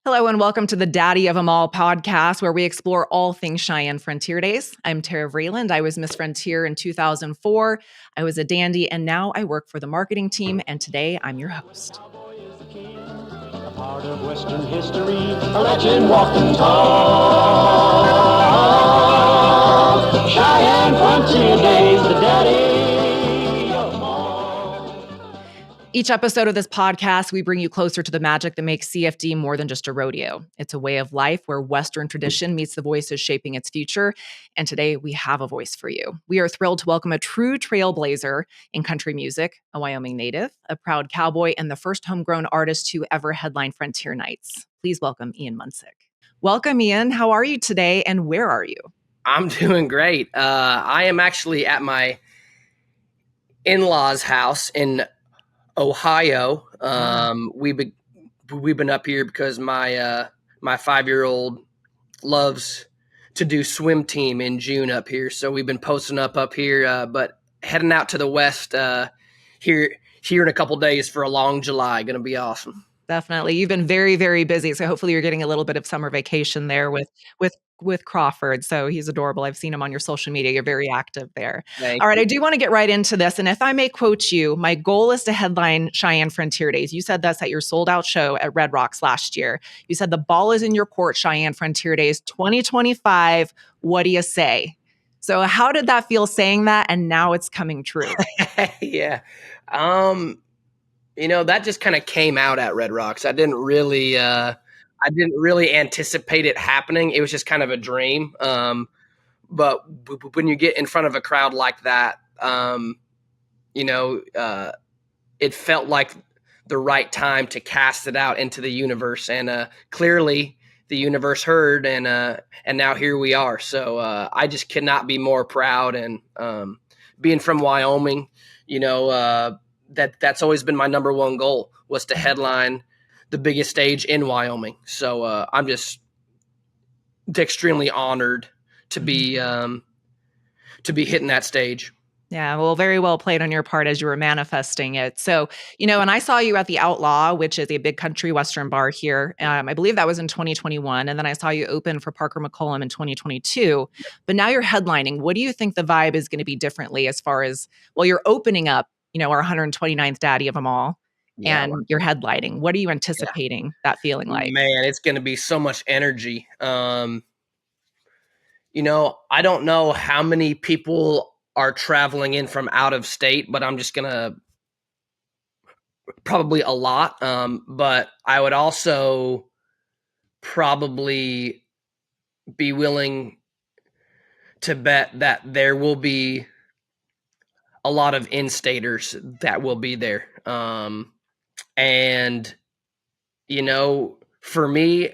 Hello and welcome to the Daddy of Them All podcast, where we explore all things Cheyenne Frontier Days. I'm Tara Vreeland. I was Miss Frontier in 2004. I was a dandy, and now I work for the marketing team, and today I'm your host. A part of Western history, a legend walked the talk. Cheyenne Frontier Days, the daddy of them all. Each episode of this podcast, we bring you closer to the magic that makes CFD more than just a rodeo. It's a way of life where Western tradition meets the voices shaping its future. And today we have a voice for you. We are thrilled to welcome a true trailblazer in country music, a Wyoming native, a proud cowboy, and the first homegrown artist to ever headline Frontier Nights. Please welcome Ian Munsick. Welcome, Ian. How are you today, and where are you? I'm doing great. I am actually at my in-laws' house in Ohio. We've been up here because my 5-year-old loves to do swim team in June up here, so we've been posting up here. But heading out to the west here in a couple days for a long July. Going to be awesome. Definitely. You've been very, very busy. So hopefully you're getting a little bit of summer vacation there with Crawford. So he's adorable. I've seen him on your social media. You're very active there. Thank All right. you. I do want to get right into this. And if I may quote you, my goal is to headline Cheyenne Frontier Days. You said this at your sold out show at Red Rocks last year. You said the ball is in your court, Cheyenne Frontier Days 2025. What do you say? So how did that feel saying that? And now it's coming true. Yeah. That just kind of came out at Red Rocks. I didn't really anticipate it happening. It was just kind of a dream. But when you get in front of a crowd like that, it felt like the right time to cast it out into the universe. And clearly the universe heard, and now here we are. So I just cannot be more proud. And being from Wyoming, that's always been my number one goal, was to headline the biggest stage in Wyoming. So I'm just extremely honored to be hitting that stage. Yeah, well, very well played on your part as you were manifesting it. So, and I saw you at the Outlaw, which is a big country Western bar here. I believe that was in 2021. And then I saw you open for Parker McCollum in 2022. But now you're headlining. What do you think the vibe is going to be differently as far as, well, you're opening up, our 129th Daddy of them all, and you're headlining. What are you anticipating that feeling like? Man, it's going to be so much energy. I don't know how many people are traveling in from out of state, but I'm just going to probably a lot. But I would also probably be willing to bet that there will be a lot of in-staters that will be there. And, for me,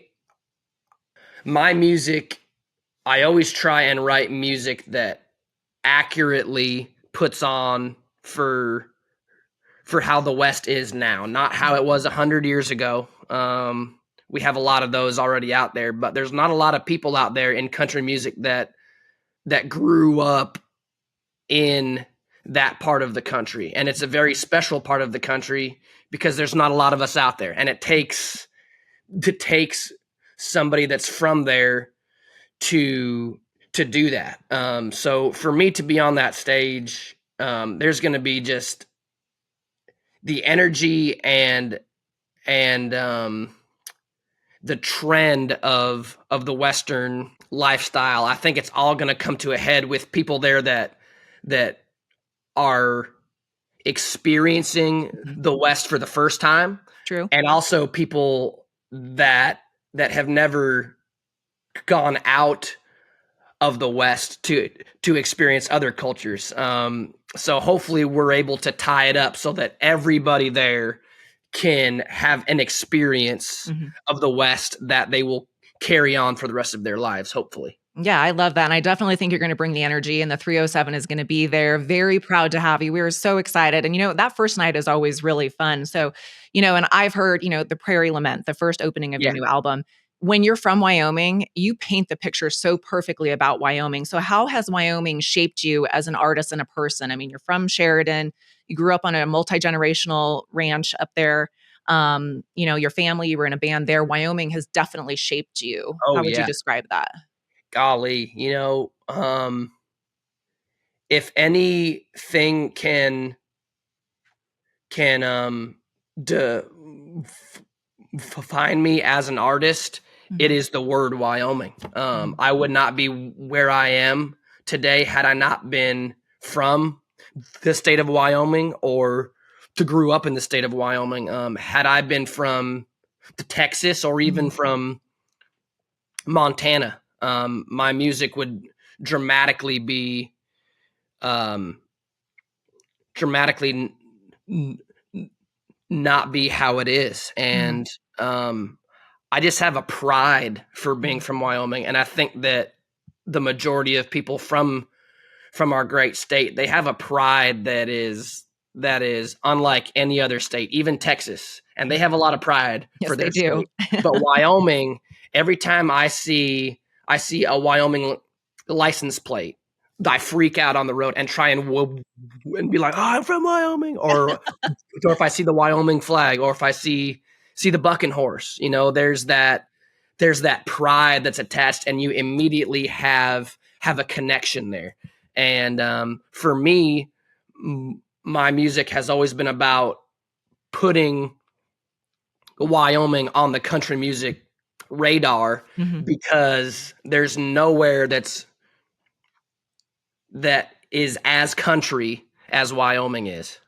my music, I always try and write music that accurately puts on for how the West is now, not how it was 100 years ago. We have a lot of those already out there, but there's not a lot of people out there in country music that grew up in that part of the country. And it's a very special part of the country because there's not a lot of us out there. And it takes somebody that's from there to do that. So for me to be on that stage, there's going to be just the energy and the trend of the Western lifestyle. I think it's all going to come to a head with people there that are experiencing the West for the first time. True. And also people that have never gone out of the West to experience other cultures. So hopefully we're able to tie it up so that everybody there can have an experience of the West that they will carry on for the rest of their lives, hopefully. Yeah, I love that. And I definitely think you're going to bring the energy, and the 307 is going to be there. Very proud to have you. We were so excited. And, that first night is always really fun. So, and I've heard, the Prairie Lament, the first opening of your new album. When you're from Wyoming, you paint the picture so perfectly about Wyoming. So how has Wyoming shaped you as an artist and a person? I mean, you're from Sheridan. You grew up on a multi-generational ranch up there. Your family, you were in a band there. Wyoming has definitely shaped you. Oh How would you yeah. describe that? Golly, if anything can de- define me as an artist, it Mhm. is the word Wyoming. Mhm. I would not be where I am today had I not been from the state of Wyoming or to grew up in the state of Wyoming. Had I been from Texas or even Mhm. from Montana, my music would dramatically be um, dramatically not be how it is. Mhm. And I just have a pride for being Mhm. from Wyoming, and I think that the majority of people from our great state, they have a pride that is unlike any other state, even Texas, and they have a lot of pride Yes, for they their do. state. But Wyoming, every time I see a Wyoming license plate, I freak out on the road and try and be like, "Oh, I'm from Wyoming," or if I see the Wyoming flag, or if I see the bucking horse, there's that pride that's attached, and you immediately have a connection there. And for me, my music has always been about putting Wyoming on the country music radar, Mhm. because there's nowhere that is as country as Wyoming is.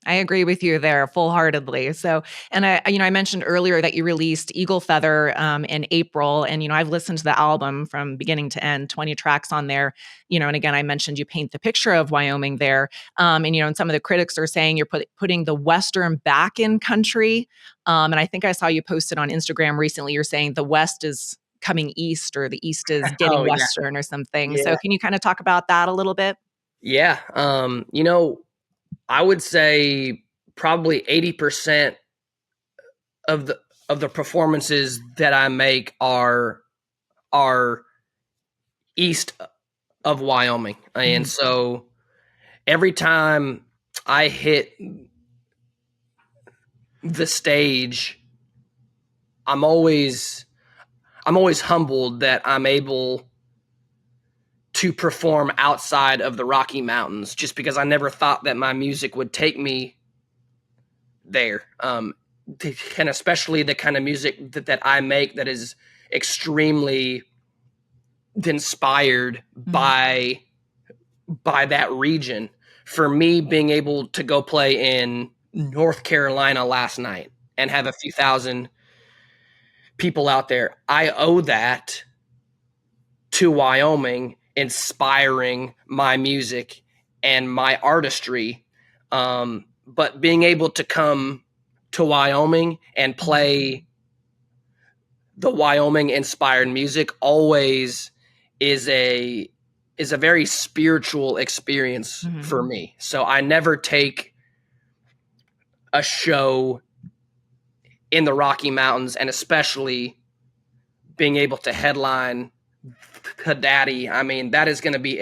I agree with you there full-heartedly. So, and I mentioned earlier that you released Eagle Feather in April, and I've listened to the album from beginning to end, 20 tracks on there. And again, I mentioned you paint the picture of Wyoming there, and some of the critics are saying you're putting the Western back in country. And I think I saw you posted on Instagram recently. You're saying the West is coming East, or the East is getting Oh yeah, Western, or something. yeah, So, can you kind of talk about that a little bit? yeah. I would say probably 80% of the performances that I make are east of Wyoming. And Mhm. so every time I hit the stage, I'm always I'm always humbled that I'm able to perform outside of the Rocky Mountains, just because I never thought that my music would take me there. And especially the kind of music that I make, that is extremely inspired Mhm. by that region. For me, being able to go play in North Carolina last night and have a few thousand people out there, I owe that to Wyoming inspiring my music and my artistry. But being able to come to Wyoming and Mhm. play the Wyoming inspired music always is a very spiritual experience Mhm. for me. So I never take a show in the Rocky Mountains, and especially being able to headline Daddy. I mean, that is going to be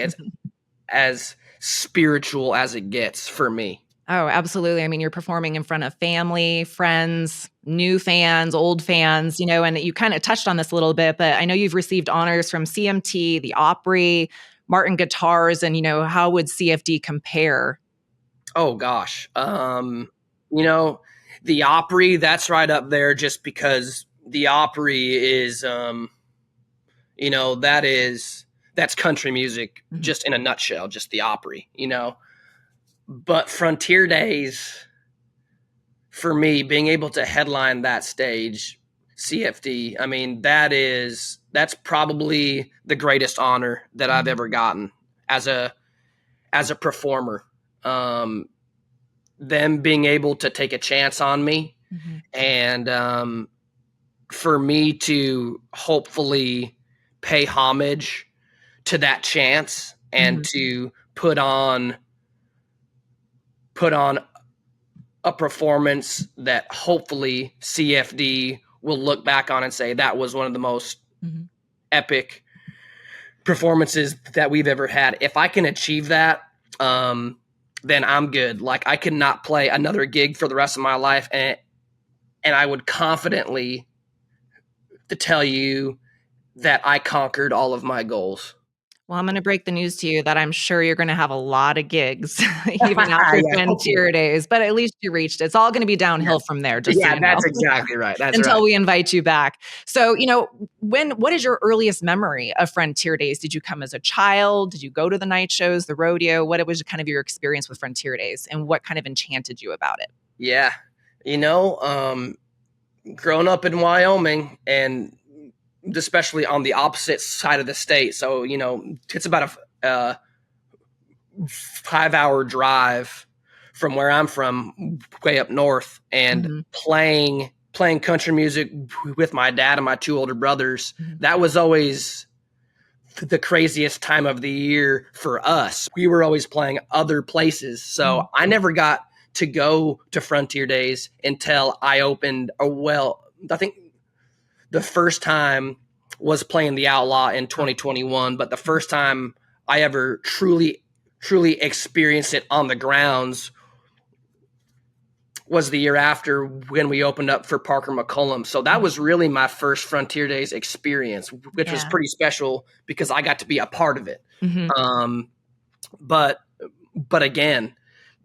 as spiritual as it gets for me. Oh, absolutely. I mean, you're performing in front of family, friends, new fans, old fans, and you kind of touched on this a little bit, but I know you've received honors from CMT, the Opry, Martin Guitars, and, how would CFD compare? Oh gosh. You know, the Opry, that's right up there, just because the Opry is that's country music Mhm. just in a nutshell, just the Opry. But Frontier Days, for me, being able to headline that stage, CFD, I mean, that's probably the greatest honor that I've Mhm. ever gotten as a performer. Um, them being able to take a chance on me, Mhm. and for me to hopefully pay homage to that chance, and Mhm. to put on a performance that hopefully CFD will look back on and say that was one of the most Mhm. epic performances that we've ever had. If I can achieve that, then I'm good. Like, I could not play another gig for the rest of my life, and and I would confidently to tell you that I conquered all of my goals. Well, I'm going to break the news to you that I'm sure you're going to have a lot of gigs even after Yeah, hopefully. Frontier Days, but at least you reached it. It's all going to be downhill from there, just so Yeah, you know, that's exactly right. That's until right. we invite you back. So, what is your earliest memory of Frontier Days? Did you come as a child? Did you go to the night shows, the rodeo? What was kind of your experience with Frontier Days, and what kind of enchanted you about it? Yeah. Growing up in Wyoming, and especially on the opposite side of the state. So, it's about a 5-hour drive from where I'm from, way up north, and Mhm. playing country music with my dad and my two older brothers. Mhm. That was always the craziest time of the year for us. We were always playing other places. So I never got to go to Frontier Days until I opened I think the first time was playing the Outlaw in 2021, but the first time I ever truly experienced it on the grounds was the year after when we opened up for Parker McCollum. So that was really my first Frontier Days experience, which was Yeah. pretty special because I got to be a part of it. Mhm. But again,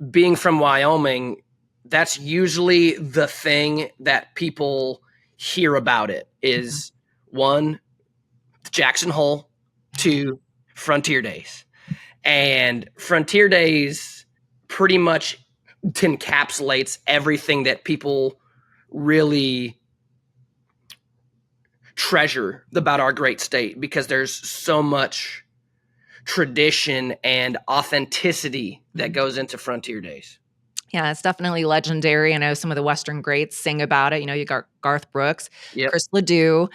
being from Wyoming, that's usually the thing that people hear about it is one, Jackson Hole, two, Frontier Days. And Frontier Days pretty much encapsulates everything that people really treasure about our great state, because there's so much tradition and authenticity that goes into Frontier Days. Yeah, it's definitely legendary. I know some of the Western greats sing about it. You got Garth Brooks, Yep. Chris Ledoux.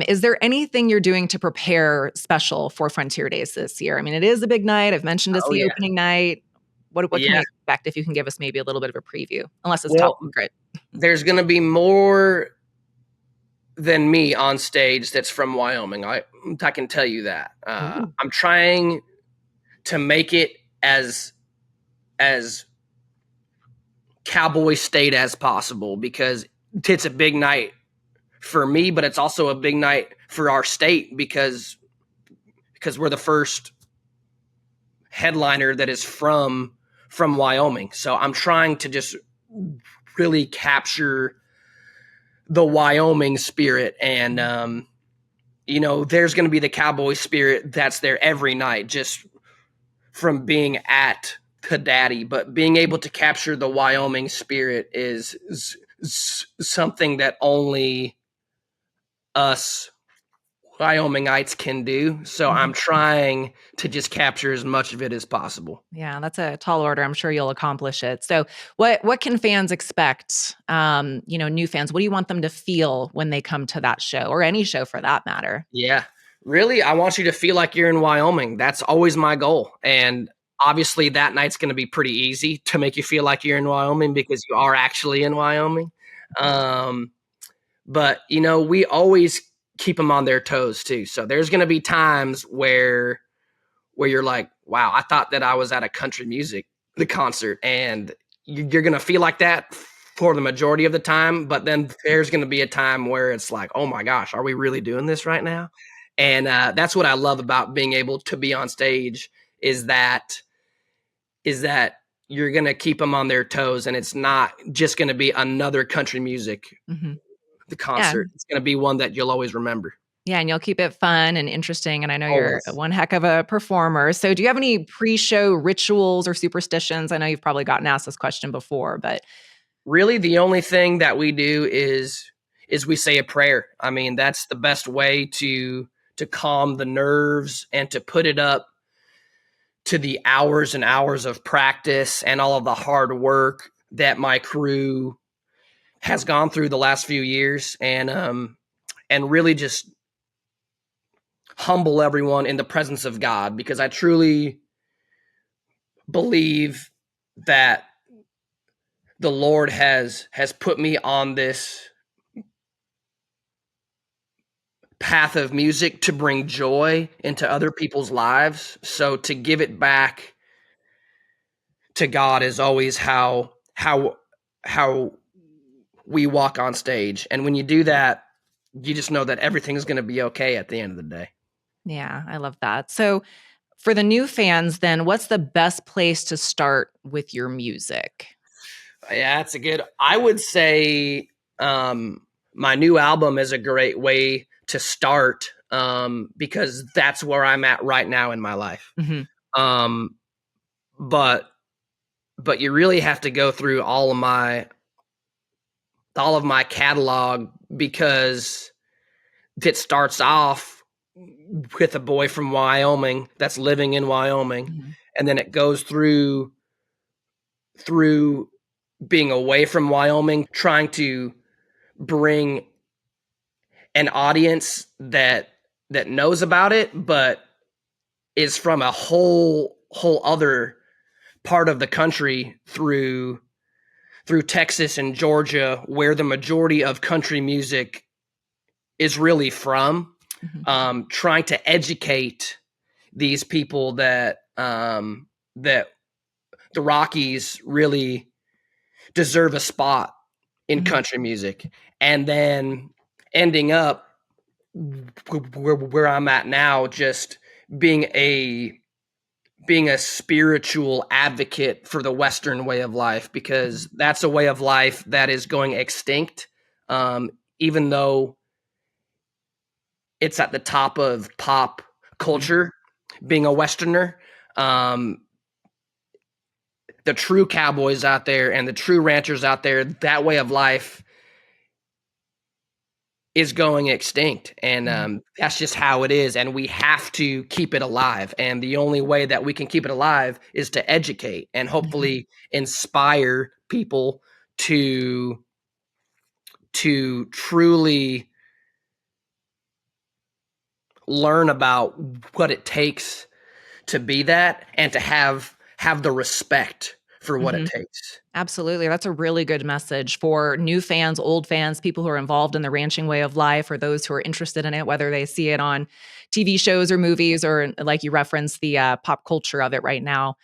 Is there anything you're doing to prepare special for Frontier Days this year? I mean, it is a big night. I've mentioned it's Oh the yeah. opening night. What can we Yeah. expect, if you can give us maybe a little bit of a preview, unless it's top Well, secret? there's going to be more than me on stage that's from Wyoming. I can tell you that. Ooh. I'm trying to make it as cowboy state as possible, because it's a big night for me, but it's also a big night for our state because we're the first headliner that is from Wyoming. So I'm trying to just really capture the Wyoming spirit, and there's going to be the cowboy spirit that's there every night, just from being at Cadaddy, but being able to capture the Wyoming spirit is something that only us Wyomingites can do. So I'm trying to just capture as much of it as possible. Yeah, that's a tall order. I'm sure you'll accomplish it. So, what can fans expect? New fans. What do you want them to feel when they come to that show, or any show for that matter? Yeah, really, I want you to feel like you're in Wyoming. That's always my goal. And obviously, that night's going to be pretty easy to make you feel like you're in Wyoming, because you are actually in Wyoming. But we always keep them on their toes too. So there's going to be times where you're like, wow, I thought that I was at a country music the concert, and you're going to feel like that for the majority of the time. But then there's going to be a time where it's like, oh my gosh, are we really doing this right now? And that's what I love about being able to be on stage, is that you're going to keep them on their toes, and it's not just going to be another country music Mm-hmm. the concert. It's going to be one that you'll always remember. Yeah, and you'll keep it fun and interesting. And I know you're Always. one heck of a performer. So, do you have any pre-show rituals or superstitions? I know you've probably gotten asked this question before, but Really, the only thing that we do is we say a prayer. I mean, that's the best way to calm the nerves and to put it up to the hours and hours of practice and all of the hard work that my crew has gone through the last few years, and really just humble everyone in the presence of God, because I truly believe that the Lord has put me on this path of music to bring joy into other people's lives. So to give it back to God is always how we walk on stage. And when you do that, you just know that everything's going to be okay at the end of the day. Yeah, I love that. So for the new fans, then what's the best place to start with your music? Yeah, that's I would say my new album is a great way to start because that's where I'm at right now in my life. Mm-hmm. Um, but you really have to go through all of my catalog because it starts off with a boy from Wyoming that's living in Wyoming, Mm-hmm. and then it goes through being away from Wyoming, trying to bring an audience that knows about it, but is from a whole other part of the country through Texas and Georgia, where the majority of country music is really from. Mm-hmm. Trying to educate these people that that the Rockies really deserve a spot in Mm-hmm. country music, and then ending up where I'm at now, just being a spiritual advocate for the Western way of life, because that's a way of life that is going extinct. Even though it's at the top of pop culture, being a Westerner, the true cowboys out there and the true ranchers out there, that way of life is going extinct. And that's just how it is. And we have to keep it alive. And the only way that we can keep it alive is to educate and hopefully inspire people to truly learn about what it takes to be that, and to have the respect for what it takes. Absolutely. That's a really good message for new fans, old fans, people who are involved in the ranching way of life, or those who are interested in it, whether they see it on TV shows or movies, or like you referenced, the pop culture of it right now.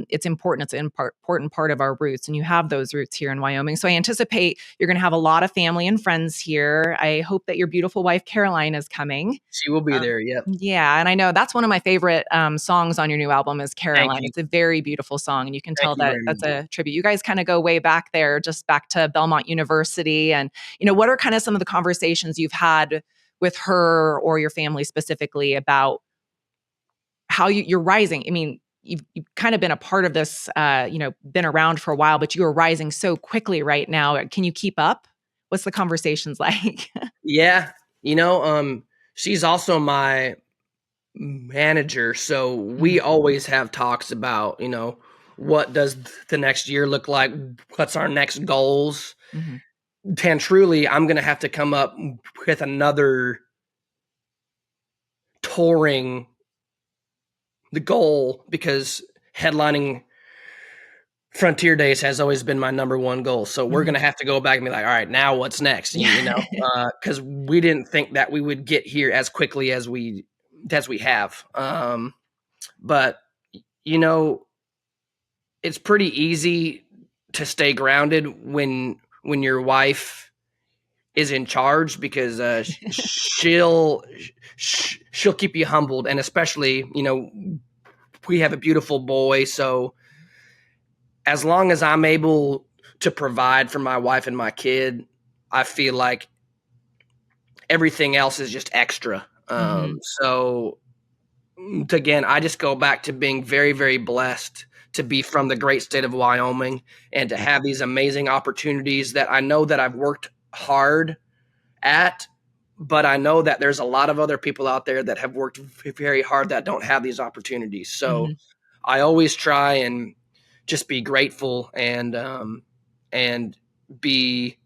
It's important. It's an important part of our roots, and you have those roots here in Wyoming. So I anticipate you're going to have a lot of family and friends here. I hope that your beautiful wife, Caroline, is coming. She will be there. Yep. Yeah, and I know that's one of my favorite songs on your new album is Thank Caroline. you. It's a very beautiful song, and you can Thank tell you that very that's much. a tribute. You guys kind of go way back there, just back to Belmont University. And, what are kind of some of the conversations you've had with her or your family specifically about how you're rising? I mean, you've kind of been a part of this, been around for a while, but you are rising so quickly right now. Can you keep up? What's the conversations like? Yeah. She's also my manager, so we always have talks about, what does the next year look like, what's our next goals. Mm-hmm. And truly, I'm gonna have to come up with another touring the goal, because headlining Frontier Days has always been my number one goal. So we're going to have to go back and be like, all right, now what's next? Because we didn't think that we would get here as quickly as we have. But it's pretty easy to stay grounded when your wife is in charge, because she'll keep you humbled. And especially, we have a beautiful boy, so as long as I'm able to provide for my wife and my kid, I feel like everything else is just extra. So again, I just go back to being very, very blessed to be from the great state of Wyoming and to have these amazing opportunities that I know that I've worked hard at, but I know that there's a lot of other people out there that have worked very hard that don't have these opportunities. So I always try and just be grateful and be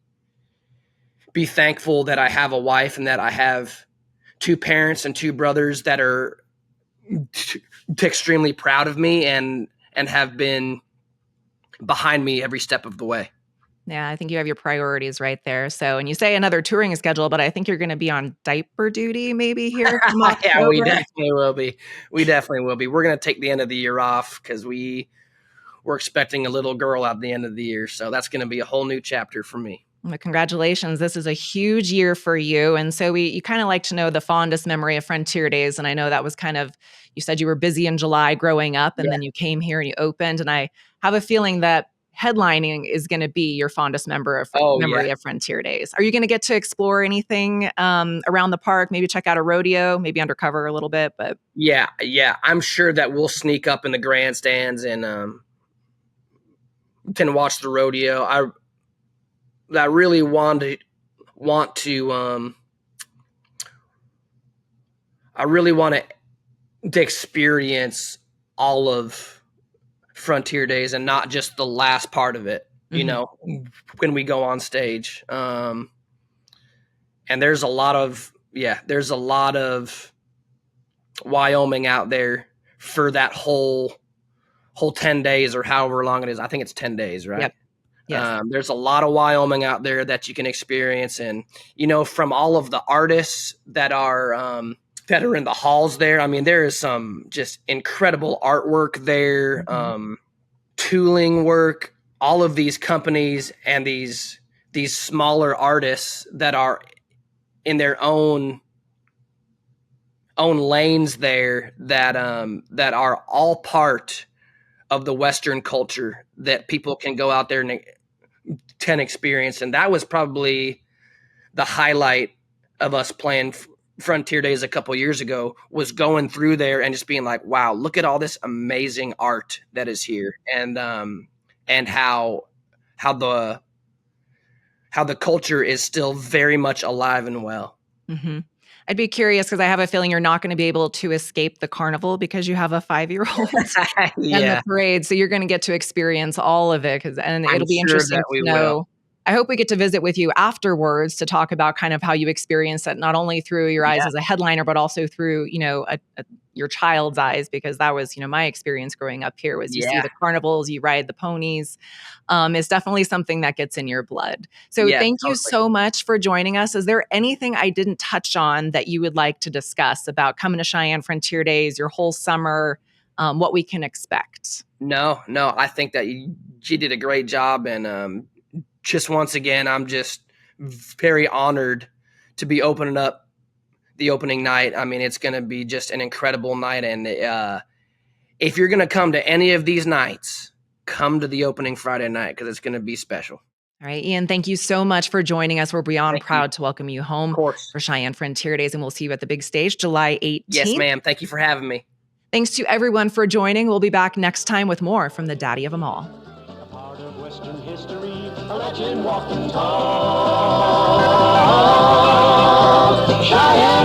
thankful that I have a wife and that I have two parents and two brothers that are extremely proud of me and have been behind me every step of the way. Yeah, I think you have your priorities right there. So, and you say another touring schedule, but I think you're going to be on diaper duty maybe here from October. Yeah, we definitely will be. We definitely will be. We're going to take the end of the year off because we're expecting a little girl at the end of the year. So that's going to be a whole new chapter for me. Well, congratulations. This is a huge year for you. And so you kind of like to know the fondest memory of Frontier Days. And I know that was kind of, you said you were busy in July growing up, and Yeah. then you came here and you opened. And I have a feeling that headlining is going to be your fondest Oh, memory yeah. of Frontier Days. Are you going to get to explore anything around the park? Maybe check out a rodeo, maybe undercover a little bit, but Yeah. I'm sure that we'll sneak up in the grandstands and can watch the rodeo. I really want to I really want to experience all of Frontier Days and not just the last part of it, when we go on stage. And there's a lot of Wyoming out there for that whole 10 days or however long it is. I think it's 10 days, right? Yep. Yes. There's a lot of Wyoming out there that you can experience. And, from all of the artists that are in the halls there, I mean, there is some just incredible artwork there, tooling work, all of these companies and these smaller artists that are in their own lanes there that are all part of the Western culture that people can go out there and can experience. And that was probably the highlight of us playing Frontier Days a couple years ago, was going through there and just being like, wow, look at all this amazing art that is here. And how the culture is still very much alive and well. Mm-hmm. I'd be curious because I have a feeling you're not going to be able to escape the carnival because you have a 5-year-old and the parade. So you're going to get to experience all of it, and it'll be interesting to know. I hope we get to visit with you afterwards to talk about kind of how you experience that, not only through your eyes as a headliner, but also through, your child's eyes, because that was, my experience growing up here was you see the carnivals, you ride the ponies. Is definitely something that gets in your blood. So thank you so much for joining us. Is there anything I didn't touch on that you would like to discuss about coming to Cheyenne Frontier Days, your whole summer, what we can expect? No, I think that you did a great job. And just once again, I'm just very honored to be opening up the opening night. I mean, it's going to be just an incredible night. And if you're going to come to any of these nights, come to the opening Friday night, because it's going to be special. All right, Ian, thank you so much for joining us. We're beyond proud to welcome you home for Cheyenne Frontier Days, and we'll see you at the big stage July 18th. Yes, ma'am. Thank you for having me. Thanks to everyone for joining. We'll be back next time with more from the daddy of them all. A part of Western history, a legend walking tall. Cheyenne.